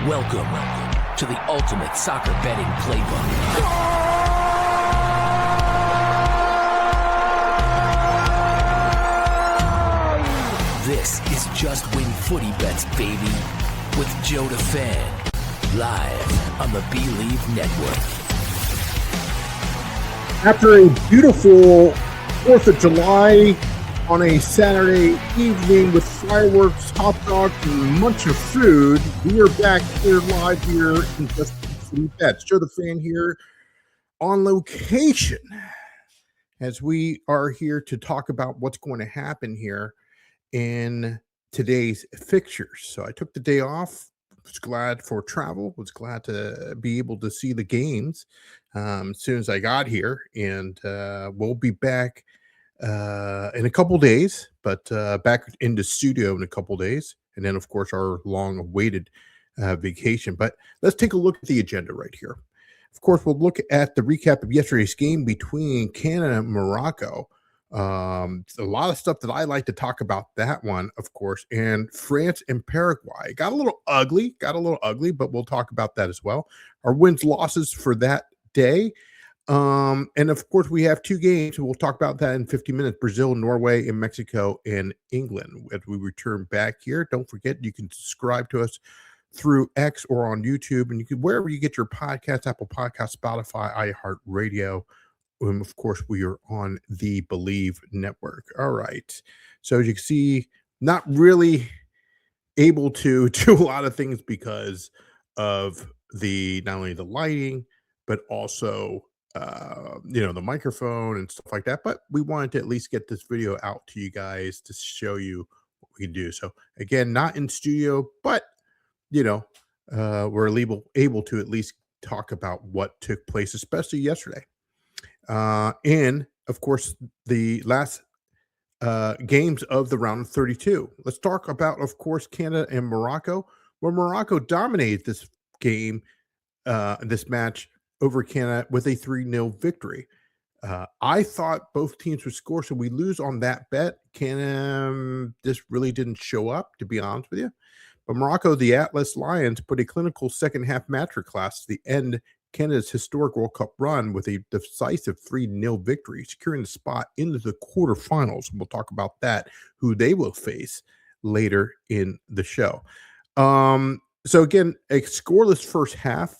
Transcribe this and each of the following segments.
Welcome to the ultimate soccer betting playbook. This is Just Win Footy Bets, baby, with JoeDaFan, live on the Believe Network. After a beautiful 4th of July on a Saturday evening with fireworks, hot dogs, and a bunch of food, we are back here live here in Just Win Footy Bets. JoeDaFan here on location as we are here to talk about what's going to happen here in today's fixtures. So I took the day off, was glad for travel, was glad to be able to see the games as soon as I got here, and we'll be back in a couple days, but back in the studio in a couple days, and then of course our long-awaited vacation. But let's take a look at the agenda right here. Of course, we'll look at the recap of yesterday's game between Canada and Morocco. A lot of stuff that I like to talk about that one, of course, and France and Paraguay got a little ugly, but we'll talk about that as well. Our wins, losses for that day. And of course, we have two games, and we'll talk about that in 50 minutes. Brazil, Norway, and Mexico, and England. As we return back here, don't forget you can subscribe to us through X or on YouTube, and you can wherever you get your podcasts, Apple Podcasts, Spotify, iHeartRadio. And of course, we are on the Believe Network. All right. So as you can see, not really able to do a lot of things because of not only the lighting, but also the microphone and stuff like that. But we wanted to at least get this video out to you guys to show you what we can do. So again, not in studio, but we're able to at least talk about what took place, especially yesterday. And of course, the last games of the round of 32. Let's talk about, of course, Canada and Morocco, where Morocco dominated this game, this match over Canada with a 3-0 victory. I thought both teams would score, so we lose on that bet. Canada just really didn't show up, to be honest with you. But Morocco, the Atlas Lions, put a clinical second-half masterclass to the end Canada's historic World Cup run with a decisive 3-0 victory, securing the spot into the quarterfinals. We'll talk about that, who they will face later in the show. So again, a scoreless first half.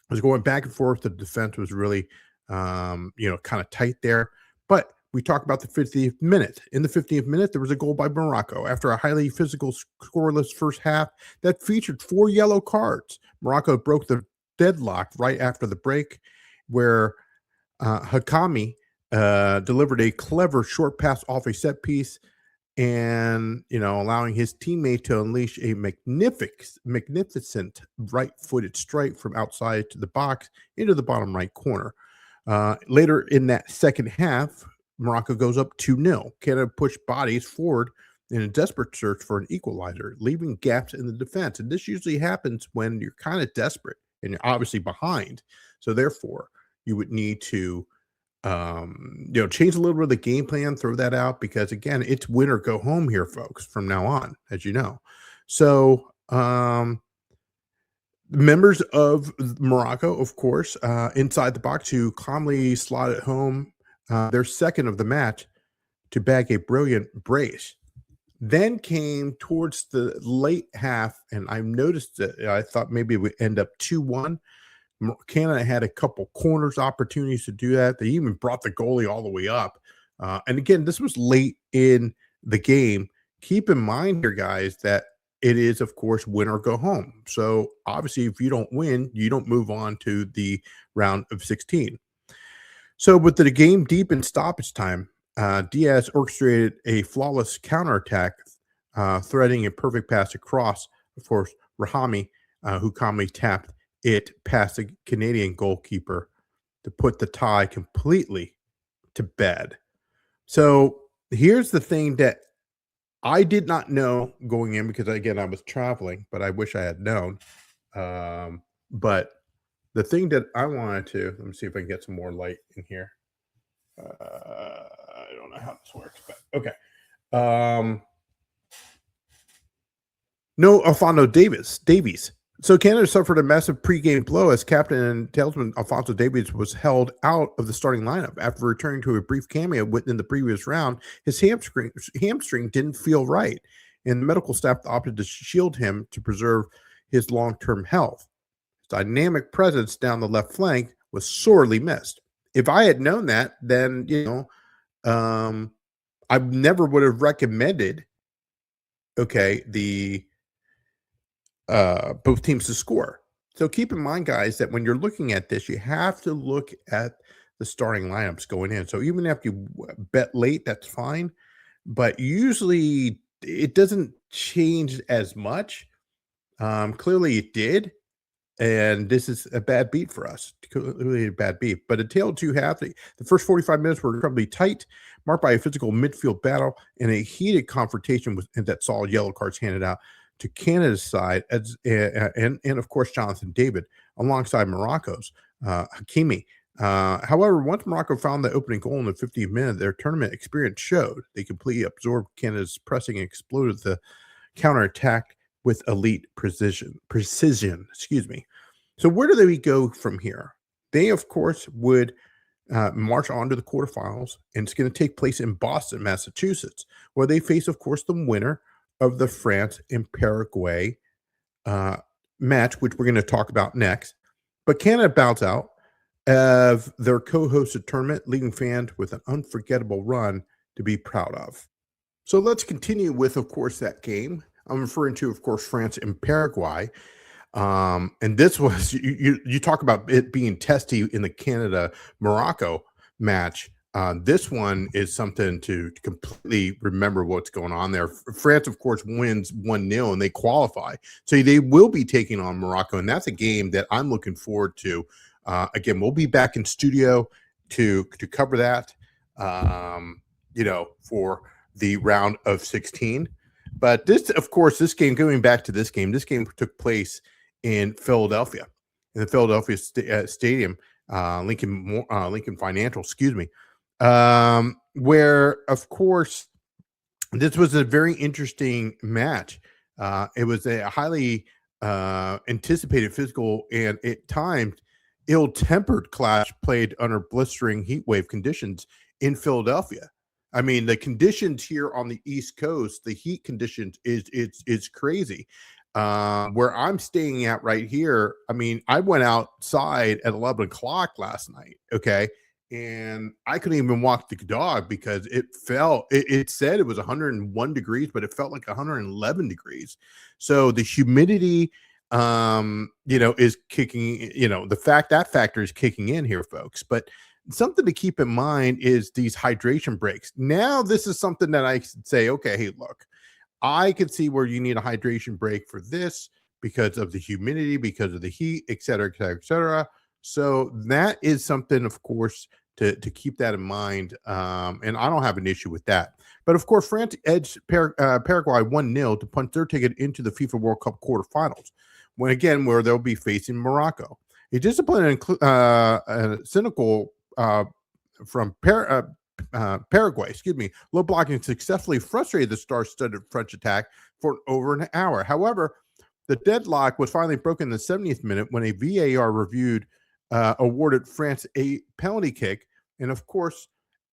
Was going back and forth. The defense was really, kind of tight there. But we talk about the 50th minute. In the 50th minute, there was a goal by Morocco after a highly physical, scoreless first half that featured 4 yellow cards. Morocco broke the deadlock right after the break, where Hakami delivered a clever short pass off a set piece, and allowing his teammate to unleash a magnificent right-footed strike from outside to the box into the bottom right corner. Later in that second half, Morocco goes up 2-0. Canada pushed bodies forward in a desperate search for an equalizer, leaving gaps in the defense. And this usually happens when you're kind of desperate and you're obviously behind. So therefore, you would need to change a little bit of the game plan, throw that out, because again, it's win or go home here, folks, from now on, as you know. So members of Morocco, of course, inside the box, who calmly slotted home their second of the match to bag a brilliant brace. Then came towards the late half, and I noticed that I thought maybe it would end up 2-1. Canada had a couple corners opportunities to do that. They even brought the goalie all the way up. And again, this was late in the game. Keep in mind here, guys, that it is, of course, win or go home. So obviously, if you don't win, you don't move on to the round of 16. So with the game deep in stoppage time, Diaz orchestrated a flawless counterattack, threading a perfect pass across, of course, Rahami, who calmly tapped it past the Canadian goalkeeper to put the tie completely to bed. So here's the thing that I did not know going in, because again, I was traveling, but I wish I had known. But the thing that I wanted to, let me see if I can get some more light in here. I don't know how this works, but okay. No Alfonso Davies. So Canada suffered a massive pregame blow as captain and tailsman Alfonso Davies was held out of the starting lineup after returning to a brief cameo within the previous round. His hamstring didn't feel right, and the medical staff opted to shield him to preserve his long-term health. His dynamic presence down the left flank was sorely missed. If I had known that, then I never would have recommended the both teams to score. So keep in mind, guys, that when you're looking at this, you have to look at the starting lineups going in. So even if you bet late, that's fine. But usually it doesn't change as much. Clearly it did. And this is a bad beat for us. Clearly a bad beat. But a tale to half. The first 45 minutes were incredibly tight, marked by a physical midfield battle and a heated confrontation that saw yellow cards handed out to Canada's side, and of course Jonathan David alongside Morocco's Hakimi. However, once Morocco found the opening goal in the 50th minute, their tournament experience showed. They completely absorbed Canada's pressing and exploded the counterattack with elite precision. Excuse me. So where do they go from here? They, of course, would march on to the quarterfinals, and it's going to take place in Boston, Massachusetts, where they face, of course, the winner of the France and Paraguay match, which we're going to talk about next. But Canada bows out of their co-hosted tournament, leaving fans with an unforgettable run to be proud of. So let's continue with, of course, that game. I'm referring to, of course, France and Paraguay. And this was, you talk about it being testy in the Canada-Morocco match. This one is something to completely remember what's going on there. France, of course, wins 1-0 and they qualify. So they will be taking on Morocco, and that's a game that I'm looking forward to. Again, we'll be back in studio to cover that, for the round of 16. But this, of course, this game took place in Philadelphia, in the Philadelphia Stadium, Lincoln Financial, excuse me. Where, of course, this was a very interesting match. It was a highly anticipated physical and at times ill-tempered clash played under blistering heat wave conditions in Philadelphia. I mean, the conditions here on the East Coast, the heat conditions is crazy. Where I'm staying at right here, I mean, I went outside at 11 o'clock last night, okay? And I couldn't even walk the dog because it said it was 101 degrees, but it felt like 111 degrees. So the humidity, is kicking, that factor is kicking in here, folks. But something to keep in mind is these hydration breaks. Now, this is something that I could say, okay, hey, look, I could see where you need a hydration break for this because of the humidity, because of the heat, et cetera, et cetera, et cetera. So that is something, of course, to keep that in mind. And I don't have an issue with that. But, of course, France edged Paraguay 1-0 to punch their ticket into the FIFA World Cup quarterfinals, where they'll be facing Morocco. A disciplined and cynical from Paraguay, low blocking successfully frustrated the star-studded French attack for over an hour. However, the deadlock was finally broken in the 70th minute when a VAR awarded France a penalty kick. And, of course,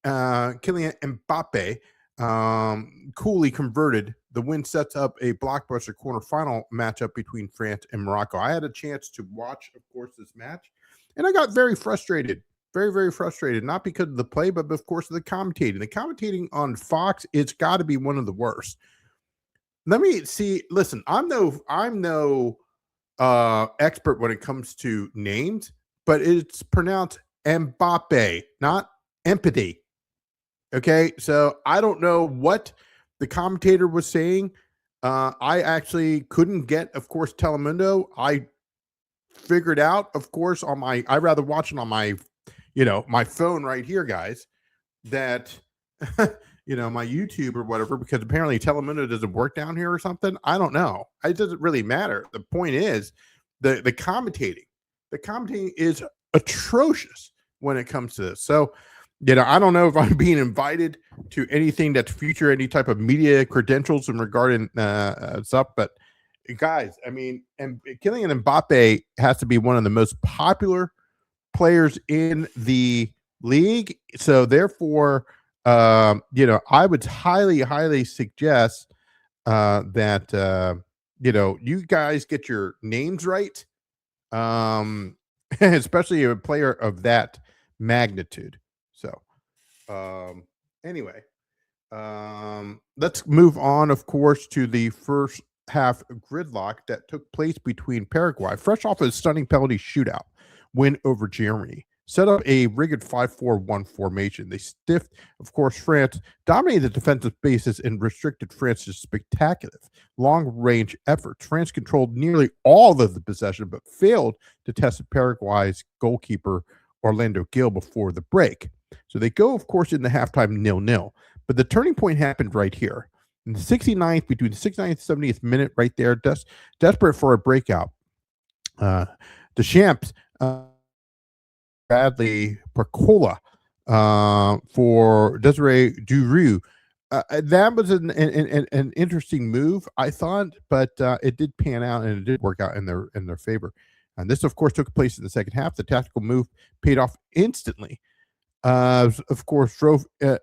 Kylian Mbappe coolly converted. The win sets up a blockbuster quarterfinal matchup between France and Morocco. I had a chance to watch, of course, this match, and I got very frustrated. Very, very frustrated, not because of the play, but of course of the commentating. The commentating on Fox, it's got to be one of the worst. Let me see. Listen, I'm no expert when it comes to names, but it's pronounced Mbappe, not empathy. Okay, so I don't know what the commentator was saying. I actually couldn't get, of course, Telemundo. I figured out, of course, I'd rather watch it on my my phone right here, guys, that, my YouTube or whatever, because apparently Telemundo doesn't work down here or something. I don't know. It doesn't really matter. The point is the commentating. The commentating is atrocious when it comes to this. So, I don't know if I'm being invited to anything that's future, any type of media credentials in regarding stuff, but guys, I mean, and Kylian Mbappe has to be one of the most popular players in the league. So therefore, I would highly suggest that you guys get your names right, especially a player of that magnitude. So, anyway, let's move on, of course, to the first half gridlock that took place between Paraguay, fresh off a stunning penalty shootout win over Germany. Set up a rigged 5-4-1 formation. They stiffed, of course, France, dominated the defensive bases, and restricted France's spectacular long-range efforts. France controlled nearly all of the possession, but failed to test Paraguay's goalkeeper, Orlando Gil, before the break. So they go, of course, in the halftime 0-0. But the turning point happened right here. In the 69th, between the 69th and 70th minute, right there, desperate for a breakout. Deschamps, Bradley Percola for Desiree Duru. That was an interesting move, I thought, but it did pan out and it did work out in their favor. And this, of course, took place in the second half. The tactical move paid off instantly. Of course, drove into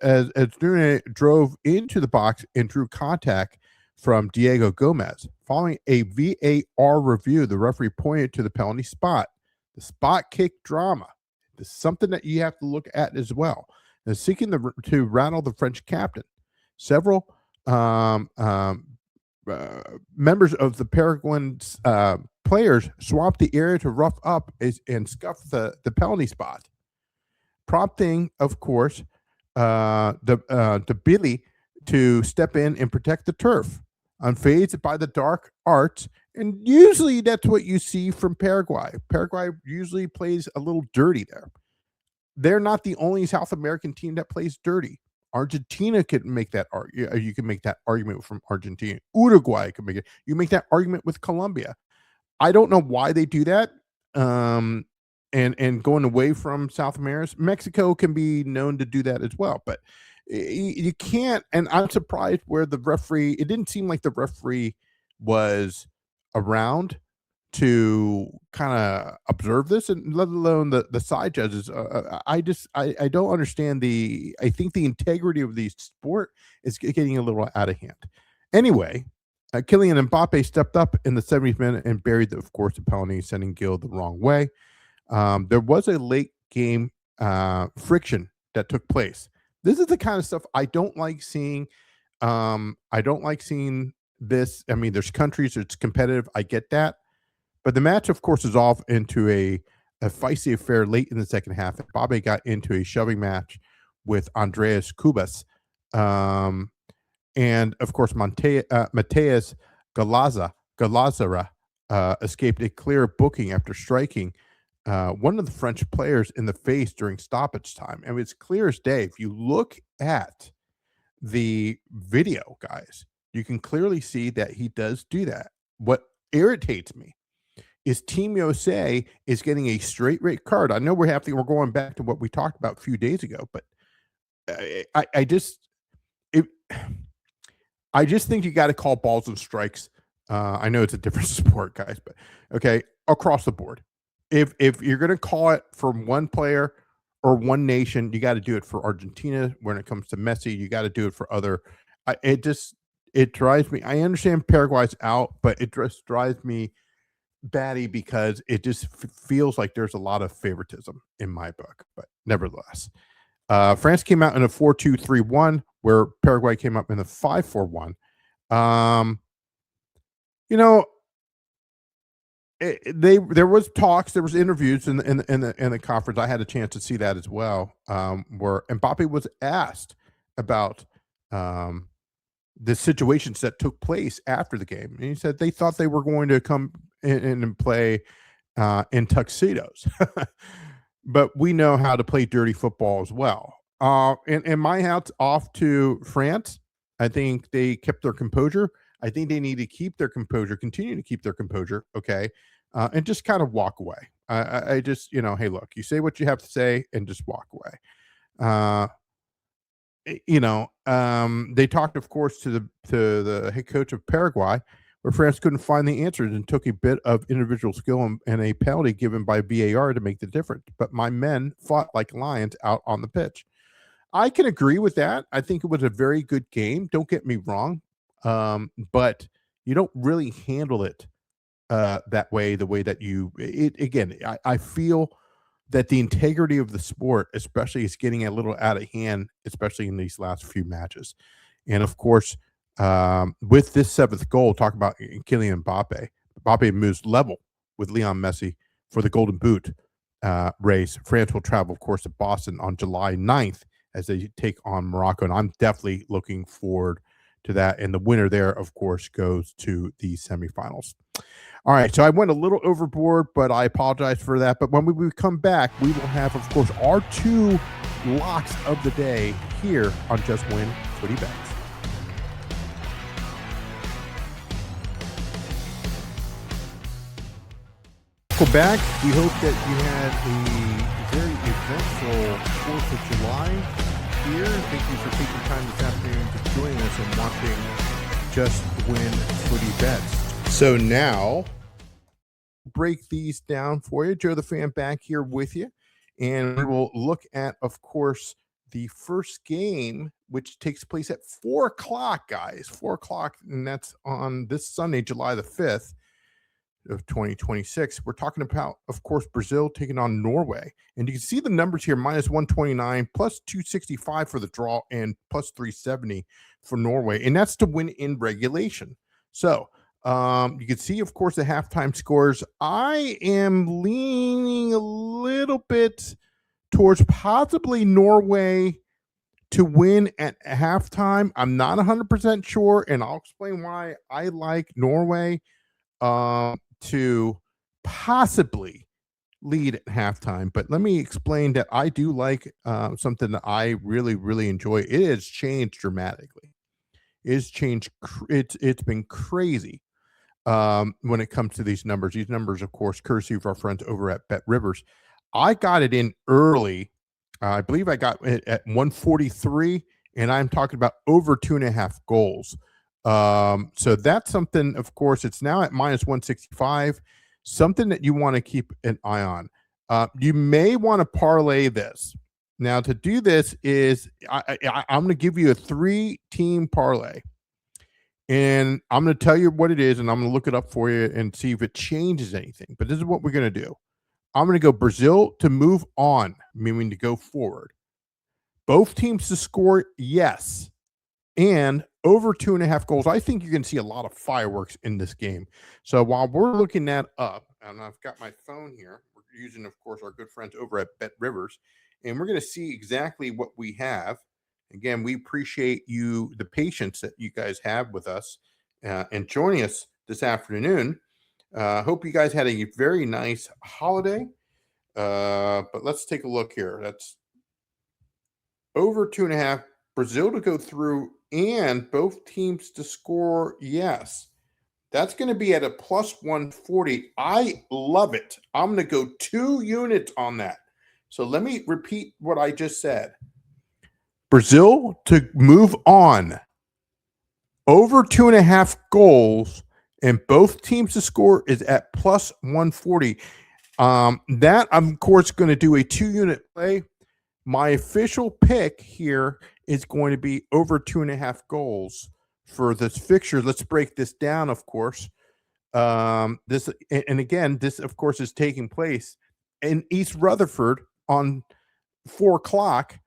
the box and drew contact from Diego Gomez. Following a VAR review, the referee pointed to the penalty spot. The spot kick drama is something that you have to look at as well. And seeking to rattle the French captain. Several members of the Paraguayan players swamped the area to rough up and scuff the penalty spot, prompting, of course, the Billy to step in and protect the turf, unfazed by the dark arts. And usually that's what you see from Paraguay. Paraguay usually plays a little dirty there. They're not the only South American team that plays dirty. Argentina can make that argument. You can make that argument from Argentina. Uruguay can make it. You make that argument with Colombia. I don't know why they do that. And going away from South America, Mexico can be known to do that as well. But you can't. And I'm surprised where the referee. It didn't seem like the referee was around to kind of observe this, and let alone the side judges. I don't understand I think the integrity of the sport is getting a little out of hand. Anyway, Kylian Mbappe stepped up in the 70th minute and buried, of course, the penalty, sending Gil the wrong way. There was a late game friction that took place. This is the kind of stuff I don't like seeing. I don't like seeing this. I mean, there's countries, it's competitive. I get that. But the match, of course, resolved into a feisty affair late in the second half. Mbappe got into a shoving match with Andreas Cubas. And, of course, Mateus Galazara escaped a clear booking after striking one of the French players in the face during stoppage time. And it's clear as day. If you look at the video, guys, you can clearly see that he does do that. What irritates me is Team USA is getting a straight red card. I know we're going back to what we talked about a few days ago, but I just think you got to call balls and strikes. I know it's a different sport, guys, but okay, across the board. If you're going to call it from one player or one nation, you got to do it for Argentina. When it comes to Messi, you got to do it for other. It drives me. I understand Paraguay's out, but it just drives me batty because it just feels like there's a lot of favoritism in my book. But nevertheless, France came out in a 4-2-3-1, where Paraguay came up in a 5-4-1. There was talks, there was interviews in the conference. I had a chance to see that as well, where Mbappe was asked about the situations that took place after the game, and he said they thought they were going to come in and play in tuxedos, but we know how to play dirty football as well. And my hat's off to France. I think they kept their composure. I think they need to keep their composure, continue to keep their composure, okay, and just kind of walk away. I just, hey, look, you say what you have to say and just walk away. They talked, of course, to the head coach of Paraguay, where France couldn't find the answers and took a bit of individual skill and a penalty given by VAR to make the difference. But my men fought like lions out on the pitch. I can agree with that. I think it was a very good game. Don't get me wrong. But you don't really handle it that way, the way that I feel that the integrity of the sport, especially, is getting a little out of hand, especially in these last few matches. And of course, with this seventh goal, talk about Kylian Mbappe. Mbappe moves level with Leon Messi for the Golden Boot race. France will travel, of course, to Boston on July 9th as they take on Morocco. And I'm definitely looking forward to that. And the winner there, of course, goes to the semifinals. All right, so I went a little overboard, but I apologize for that. But when we come back, we will have, of course, our two locks of the day here on Just Win Footy Bets. Welcome back. We hope that you had a very eventful 4th of July here. Thank you for taking time this afternoon to join us and watching Just Win Footy Bets. So now, break these down for you. JoeDaFan back here with you. And we will look at, of course, the first game, which takes place at 4 o'clock, guys. 4 o'clock, and that's on this Sunday, July the 5th of 2026. We're talking about, of course, Brazil taking on Norway. And you can see the numbers here, minus 129, plus 265 for the draw, and plus 370 for Norway. And that's to win in regulation. So, you can see, of course, the halftime scores. I am leaning a little bit towards possibly Norway to win at halftime. I'm not 100% sure, and I'll explain why I like Norway to possibly lead at halftime. But let me explain that I do like something that I really, really enjoy. It has changed dramatically. It's changed. It's been crazy. When it comes to these numbers, of course, courtesy of our friends over at Bet Rivers. I got it in early. I believe I got it at 143, and I'm talking about over 2.5 goals. So that's something, of course, it's now at minus 165, something that you want to keep an eye on. You may want to parlay this. Now, to do this is I'm going to give you a 3-team parlay. And I'm going to tell you what it is, and I'm going to look it up for you and see if it changes anything. But this is what we're going to do. I'm going to go Brazil to move on, meaning to go forward. Both teams to score, yes. And over 2.5 goals. I think you're going to see a lot of fireworks in this game. So while we're looking that up, and I've got my phone here, we're using, of course, our good friends over at Bet Rivers, and we're going to see exactly what we have. Again, we appreciate the patience that you guys have with us and joining us this afternoon. Hope you guys had a very nice holiday. But let's take a look here. That's over 2.5. Brazil to go through and both teams to score, yes. That's going to be at a plus 140. I love it. I'm going to go 2 units on that. So let me repeat what I just said. Brazil to move on over 2.5 goals, and both teams to score is at plus 140. That, I'm, of course, going to do a 2-unit play. My official pick here is going to be over 2.5 goals for this fixture. Let's break this down, of course. This, of course, is taking place in East Rutherford on 4 o'clock.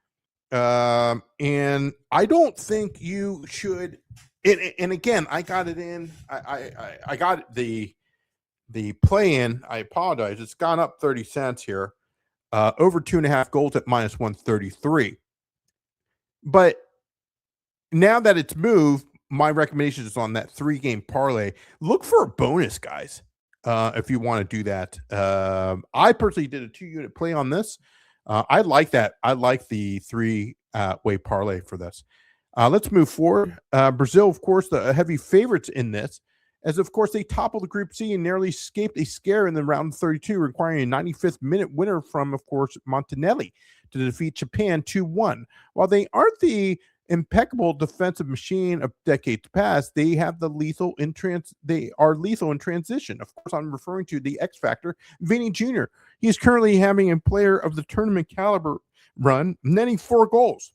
And I don't think you should. And again, I got it in. I got the play in. I apologize. It's gone up 30 cents here. Over 2.5 goals at minus 133. But now that it's moved, my recommendation is on that 3-game parlay. Look for a bonus, guys, if you want to do that. I personally did a 2-unit play on this. I like that. I like the 3-way parlay for this. Let's move forward. Brazil, of course, the heavy favorites in this, as of course they toppled the Group C and nearly escaped a scare in the round 32, requiring a 95th minute winner from, of course, Montanelli to defeat Japan 2-1. While they aren't the impeccable defensive machine of decades past, they have they are lethal in transition. Of course, I'm referring to the X Factor, Vinny Jr. He is currently having a player of the tournament caliber run, netting 4 goals.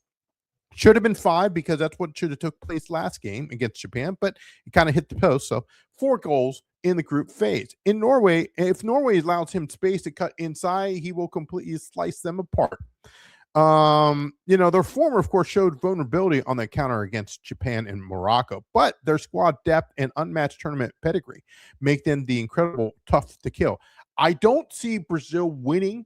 Should have been 5 because that's what should have took place last game against Japan, but it kind of hit the post. So 4 goals in the group phase. In Norway, if Norway allows him space to cut inside, he will completely slice them apart. Their former, of course, showed vulnerability on the counter against Japan and Morocco, but their squad depth and unmatched tournament pedigree make them the incredible tough to kill. I don't see Brazil winning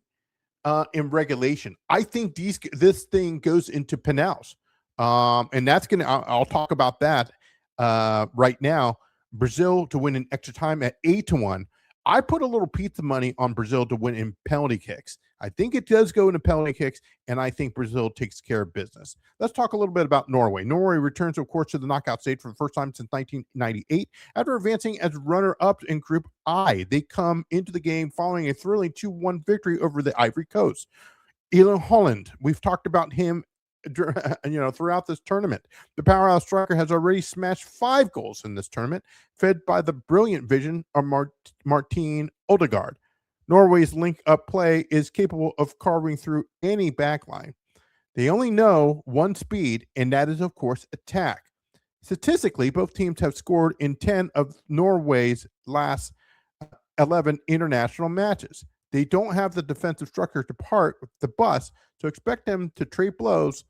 in regulation. I think this thing goes into penalties. And that's going to, I'll talk about that right now. Brazil to win in extra time at 8-1. I put a little pizza money on Brazil to win in penalty kicks. I think it does go into penalty kicks, and I think Brazil takes care of business. Let's talk a little bit about Norway. Norway returns, of course, to the knockout stage for the first time since 1998 after advancing as runner-up in Group I. They come into the game following a thrilling 2-1 victory over the Ivory Coast. Erling Haaland, we've talked about him throughout this tournament. The powerhouse striker has already smashed 5 goals in this tournament, fed by the brilliant vision of Martin Odegaard. Norway's link-up play is capable of carving through any backline. They only know one speed, and that is, of course, attack. Statistically, both teams have scored in 10 of Norway's last 11 international matches. They don't have the defensive structure to part with the bus, so expect them to trade blows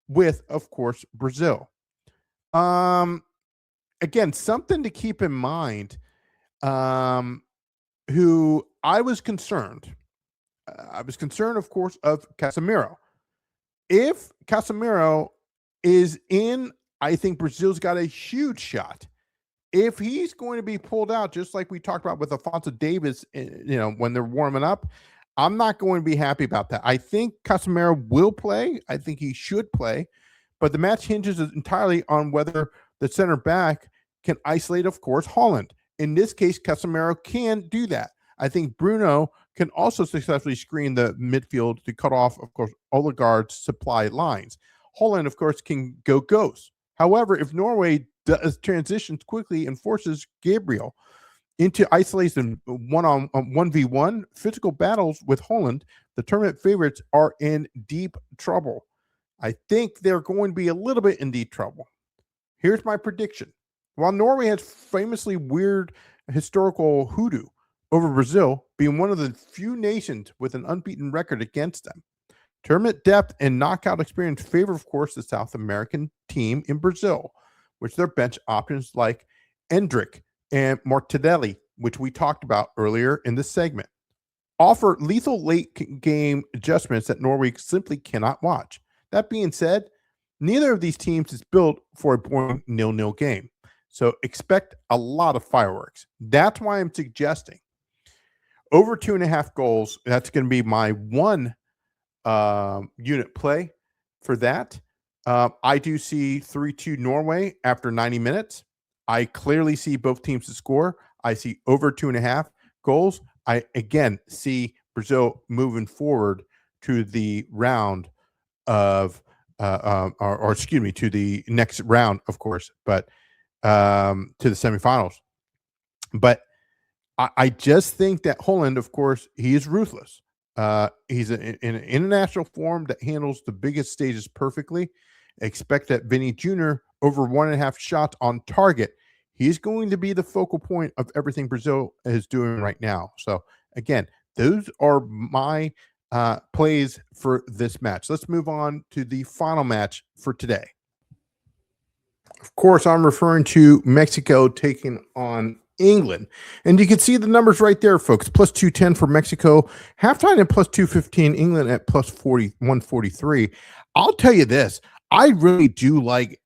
with, of course, Brazil. Again, something to keep in mind, who I was concerned. Of course, of Casemiro. If Casemiro is in, I think Brazil's got a huge shot. If he's going to be pulled out, just like we talked about with Alphonso Davies, when they're warming up, I'm not going to be happy about that. I think Casemiro will play. I think he should play. But the match hinges entirely on whether the center back can isolate, of course, Haaland. In this case, Casemiro can do that. I think Bruno can also successfully screen the midfield to cut off, of course, Odegaard's supply lines. Haaland, of course, can go ghost. However, if Norway does transitions quickly and forces Gabriel into isolation 1v1 physical battles with Haaland, the tournament favorites are in deep trouble. I think they're going to be a little bit in deep trouble. Here's my prediction. While Norway has famously weird historical hoodoo over Brazil, being one of the few nations with an unbeaten record against them, tournament depth and knockout experience favor, of course, the South American team in Brazil, which their bench options like Endrick and Martinelli, which we talked about earlier in this segment, offer lethal late game adjustments that Norway simply cannot watch. That being said, neither of these teams is built for a boring 0-0 game. So expect a lot of fireworks. That's why I'm suggesting over 2.5 goals. That's going to be my one unit play for that. I do see 3-2 Norway after 90 minutes. I clearly see both teams to score. I see over 2.5 goals. I, again, see Brazil moving forward to the round of, to the next round, of course, but to the semifinals. But I just think that Haaland, of course, he is ruthless. He's in an international form that handles the biggest stages perfectly. Expect that Vinny Jr. over 1.5 shots on target. He's going to be the focal point of everything Brazil is doing right now. So, again, those are my plays for this match. Let's move on to the final match for today. Of course, I'm referring to Mexico taking on England. And you can see the numbers right there, folks. Plus 210 for Mexico. Halftime at plus 215. England at plus 143. I'll tell you this. I really do like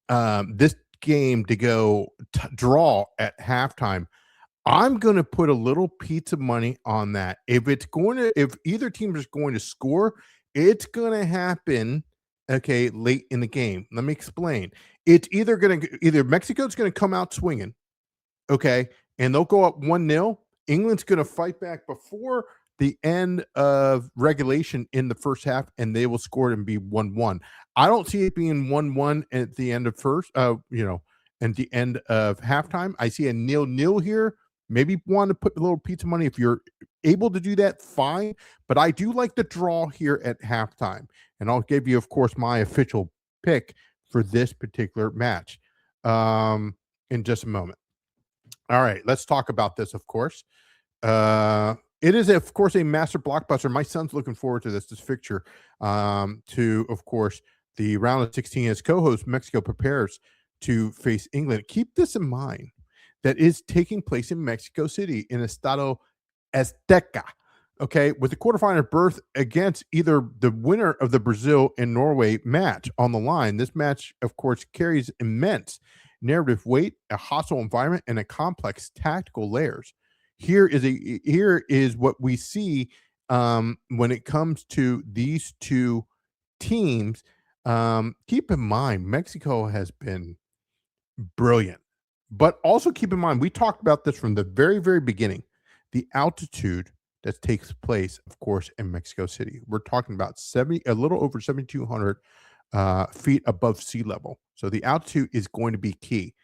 this game to go draw at halftime. I'm going to put a little pizza money on that. If either team is going to score, it's going to happen, okay, late in the game. Let me explain. It's either Mexico's going to come out swinging, okay, and they'll go up 1-0. England's going to fight back before the end of regulation in the first half, and they will score it and be 1-1. I don't see it being 1-1 at the end of at the end of halftime. I see a 0-0 here. Maybe want to put a little pizza money if you're able to do that, fine. But I do like the draw here at halftime. And I'll give you, of course, my official pick for this particular match in just a moment. All right, let's talk about this, of course. It is, of course, a master blockbuster. My son's looking forward to this fixture to, of course, the round of 16 as co-host Mexico prepares to face England. Keep this in mind. That is taking place in Mexico City in Estadio Azteca. Okay, with the quarterfinal berth against either the winner of the Brazil and Norway match on the line. This match, of course, carries immense narrative weight, a hostile environment, and a complex tactical layers. Here is what we see when it comes to these two teams. Keep in mind, Mexico has been brilliant, but also keep in mind, we talked about this from the very, very beginning, the altitude that takes place, of course, in Mexico City. We're talking about a little over 7,200 feet above sea level. So the altitude is going to be key.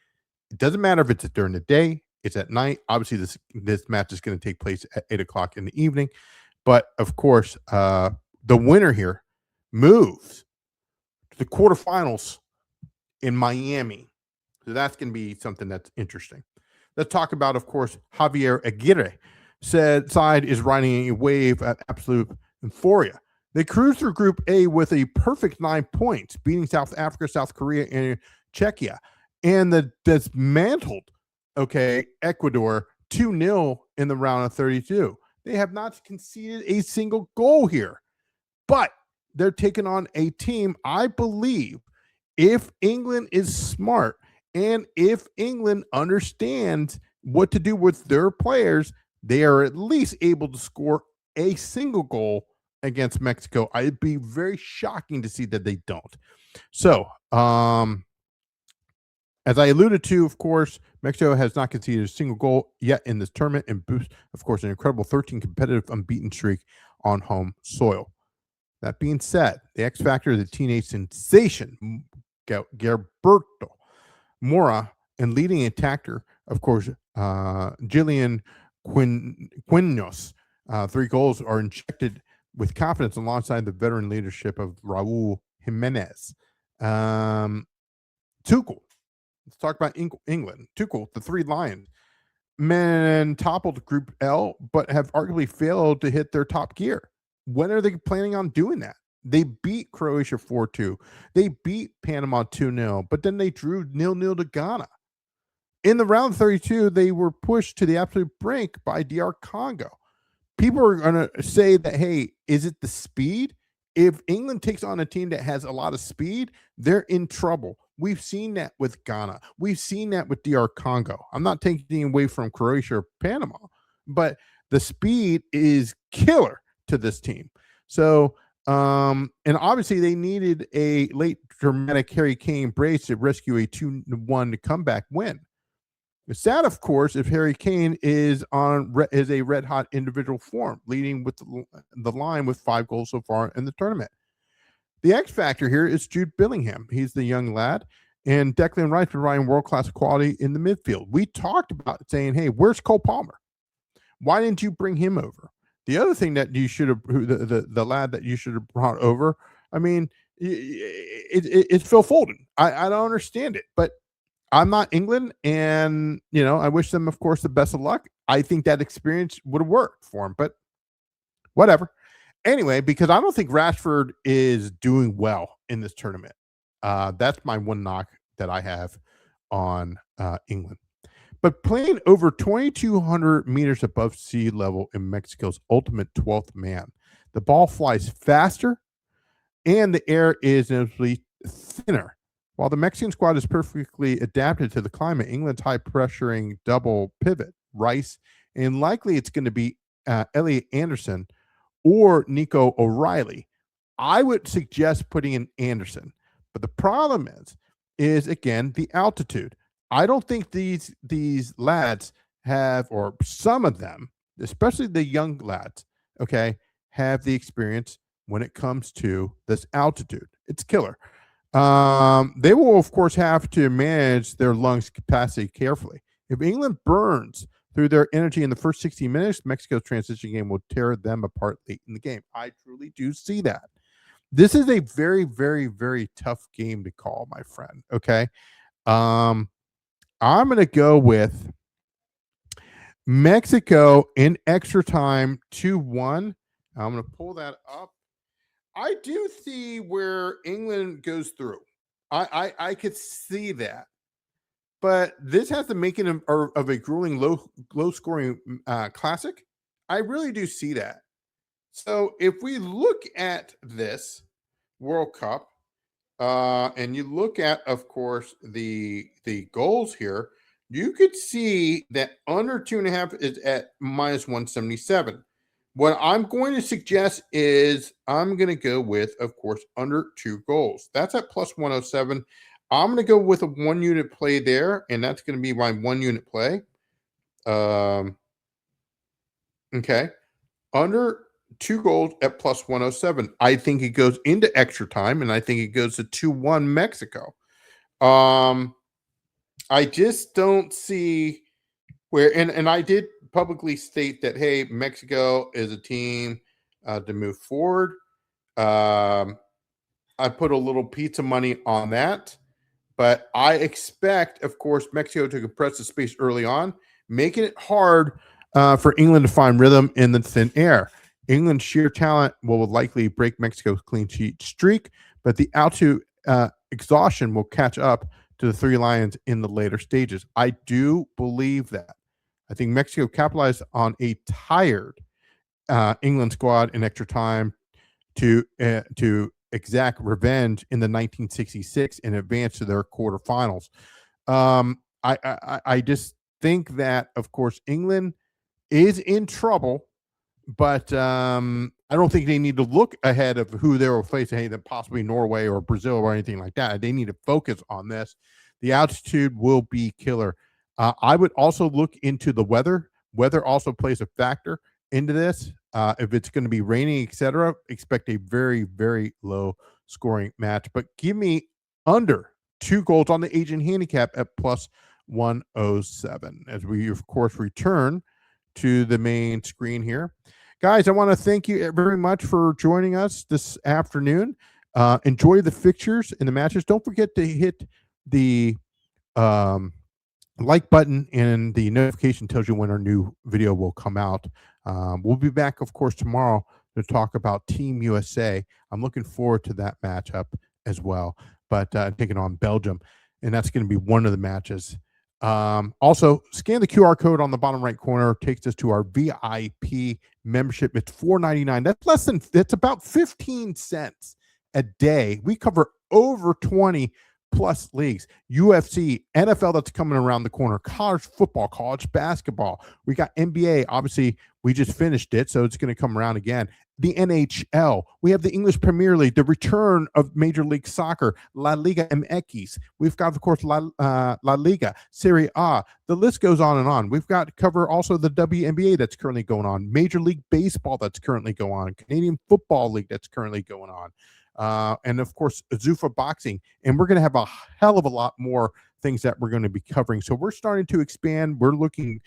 It doesn't matter if it's during the day, it's at night. Obviously, this match is going to take place at 8 o'clock in the evening. But, of course, the winner here moves to the quarterfinals in Miami. So that's going to be something that's interesting. Let's talk about, of course, Javier Aguirre. Side is riding a wave at absolute euphoria. They cruised through Group A with a perfect 9 points, beating South Africa, South Korea, and Czechia. And the dismantled, Ecuador 2-0 in the round of 32. They have not conceded a single goal here. But they're taking on a team, I believe, if England is smart and if England understands what to do with their players, they are at least able to score a single goal against Mexico. I'd be very shocking to see that they don't. So, as I alluded to, of course, Mexico has not conceded a single goal yet in this tournament and boosts, of course, an incredible 13 competitive unbeaten streak on home soil. That being said, the X factor is the teenage sensation, Gilberto Mora, and leading attacker, of course, Jillian Quinnos. 3 goals are injected with confidence alongside the veteran leadership of Raul Jimenez. Tuchel. Let's talk about England. Tuchel, the 3 Lions, men toppled Group L, but have arguably failed to hit their top gear. When are they planning on doing that? They beat Croatia 4-2. They beat Panama 2-0, but then they drew 0-0 to Ghana. In the round 32, they were pushed to the absolute brink by DR Congo. People are going to say that, hey, is it the speed? If England takes on a team that has a lot of speed, they're in trouble. We've seen that with Ghana. We've seen that with DR Congo. I'm not taking away from Croatia or Panama, but the speed is killer to this team. So, and obviously they needed a late dramatic Harry Kane brace to rescue a 2-1 comeback win. It's sad, of course, if Harry Kane is a red-hot individual form, leading with the line with 5 goals so far in the tournament. The X factor here is Jude Bellingham. He's the young lad, and Declan Rice providing world-class quality in the midfield. We talked about saying, hey, where's Cole Palmer? Why didn't you bring him over? The other thing that you should have, the lad that you should have brought over, I mean, it's Phil Foden. I don't understand it, but I'm not England, and, I wish them, of course, the best of luck. I think that experience would have worked for him, but whatever. Anyway, because I don't think Rashford is doing well in this tournament. That's my one knock that I have on England. But playing over 2,200 meters above sea level in Mexico's ultimate 12th man, the ball flies faster and the air is noticeably thinner. While the Mexican squad is perfectly adapted to the climate, England's high-pressuring double pivot, Rice, and likely it's going to be Elliot Anderson or Nico O'Reilly. I would suggest putting in Anderson. But the problem is again, the altitude. I don't think these lads have, or some of them, especially the young lads, okay, have the experience when it comes to this altitude. It's killer. They will, of course, have to manage their lungs capacity carefully. If England burns through their energy in the first 60 minutes, Mexico's transition game will tear them apart late in the game. I truly do see that. This is a very, very, very tough game to call, my friend. Okay. I'm going to go with Mexico in extra time 2-1. I'm going to pull that up. I do see where England goes through. I could see that. But this has the making of a grueling, low scoring classic. I really do see that. So if we look at this World Cup, and you look at, of course, the goals here, you could see that under 2.5 is at -177. What I'm going to suggest is I'm going to go with, of course, under 2 goals. That's at +107. I'm going to go with a 1 unit play there, and that's going to be my 1 unit play. Okay. Under 2 goals at +107. I think it goes into extra time, and I think it goes to 2-1 Mexico. I just don't see where, and I did publicly state that, hey, Mexico is a team to move forward. I put a little pizza money on that, but I expect, of course, Mexico to compress the space early on, making it hard for England to find rhythm in the thin air. England's sheer talent will likely break Mexico's clean sheet streak, but the altitude exhaustion will catch up to the Three Lions in the later stages. I do believe that. I think Mexico capitalized on a tired England squad in extra time to exact revenge in the 1966 and advance to their quarterfinals. I just think that, of course, England is in trouble, but I don't think they need to look ahead of who they will face, hey, possibly Norway or Brazil or anything like that. They need to focus on this. The altitude will be killer. I would also look into the weather. Weather also plays a factor into this. If it's going to be raining, etc., expect a very, very low scoring match. But give me under 2 goals on the Asian handicap at +107 as we, of course, return to the main screen here. Guys, I want to thank you very much for joining us this afternoon. Enjoy the fixtures and the matches. Don't forget to hit the like button, and the notification tells you when our new video will come out. We'll be back, of course, tomorrow to talk about Team USA. I'm looking forward to that matchup as well, but taking on Belgium, and that's going to be one of the matches. Also, scan the QR code on the bottom right corner. Takes us to our VIP membership. It's $4.99. That's about 15 cents a day. We cover over 20 plus leagues, UFC, NFL that's coming around the corner, college football, college basketball. We got NBA. Obviously, we just finished it, so it's going to come around again. The NHL. We have the English Premier League, the return of Major League Soccer, La Liga MX. We've got, of course, La Liga, Serie A. The list goes on and on. We've got to cover also the WNBA that's currently going on, Major League Baseball that's currently going on, Canadian Football League that's currently going on. And of course, Zuffa boxing, and we're going to have a hell of a lot more things that we're going to be covering. So we're starting to expand. We're looking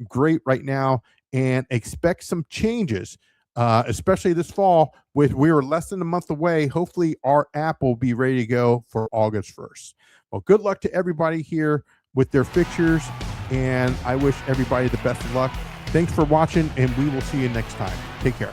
great right now, and expect some changes, especially this fall. We're less than a month away. Hopefully, our app will be ready to go for August 1st. Well, good luck to everybody here with their fixtures, and I wish everybody the best of luck. Thanks for watching, and we will see you next time. Take care.